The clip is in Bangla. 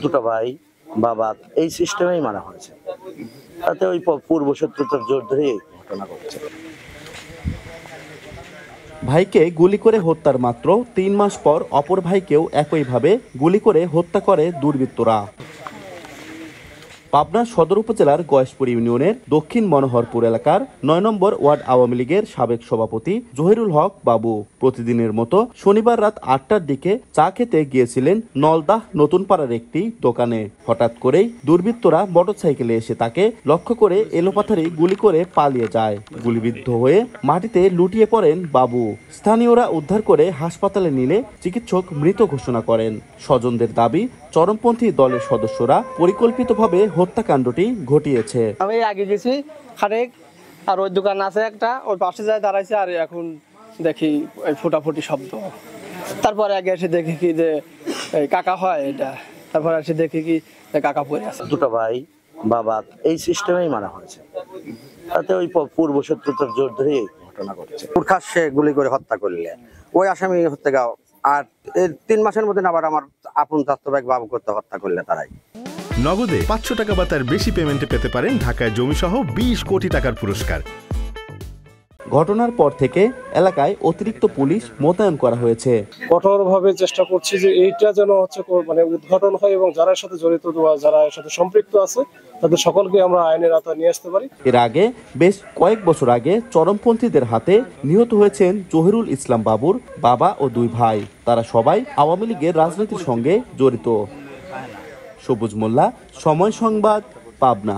দুটো ভাই বাবা এই সিস্টেমেই মারা হয়েছে। তাতে ওই পূর্ব শত্রুতার জোর ধরেই এই ঘটনা ঘটছে। ভাইকে গুলি করে হত্যার মাত্র ৩ মাস পর অপর ভাইকেও একইভাবে গুলি করে হত্যা করে দুর্বৃত্তরা। পাবনা সদর উপজেলার গয়েশপুর ইউনিয়নের দক্ষিণ মনোহরপুর এলাকার ৯ নম্বর ওয়ার্ড আওয়ামী লীগের সাবেক সভাপতি জহিরুল হক বাবু প্রতিদিনের মতো শনিবার রাত ৮টার দিকে চা খেতে গিয়েছিলেন নলদাহ নতুন পাড়ার একটি দোকানে। হঠাৎ করেই দুর্বৃত্তরা মোটরসাইকেলে এসে তাকে লক্ষ্য করে এলোপাথারি গুলি করে পালিয়ে যায়। গুলিবিদ্ধ হয়ে মাটিতে লুটিয়ে পড়েন বাবু। স্থানীয়রা উদ্ধার করে হাসপাতালে নিলে চিকিৎসক মৃত ঘোষণা করেন। স্বজনদের দাবি, চরমপন্থী দলের সদস্যরা পরিকল্পিতভাবে হত্যাকাণ্ডটি ঘটিয়েছে। আমি আগে গেছি খানিক, আর ওই দোকান আছে একটা, ওই পাশে যায় দাঁড়াইছে, আর এখন দেখি ওই ফোটাফুটি শব্দ। তারপরে আগে এসে দেখি কি যে কাকা হয় এটা, তারপরে এসে দেখি কি কাকা পড়ে আছে। দুটো ভাই বাবা এই সিস্টেমেই মারা হয়েছে। তাতে ওই পূর্ব শত্রুতার জোর ধরেই এই ঘটনা ঘটছে। প্রকাশ্যে গুলি করে হত্যা করলে ওই আসামি হত্যা গাও, আর ৩ মাসের মধ্যে আবার আমার আপন চাচাতো বাবু করতে হত্যা করলে তারাই। নগদে ৫০০ টাকা বা তার বেশি পেমেন্টে পেতে পারেন ঢাকায় জমিসহ ২০ কোটি টাকার পুরস্কার। ঘটনার পর থেকে এলাকায় অতিরিক্ত পুলিশ মোতায়েন করা হয়েছে। কঠোরভাবে চেষ্টা করছি যে এইটা যেন মানে উদ্ঘাটন হয় এবং যারা এর সাথে জড়িত বা যারা এর সাথে সম্পৃক্ত আছে তাদের সকলকে আমরা আইনের আওতায় নিয়ে আসতে পারি। এর আগে বেশ কয়েক বছর আগে চরমপন্থীদের হাতে নিহত হয়েছেন জহিরুল ইসলাম বাবুর বাবা ও ২ ভাই। তারা সবাই আওয়ামী লীগের রাজনীতির সঙ্গে জড়িত। সবুজ মোল্লা, সময় সংবাদ, পাবনা।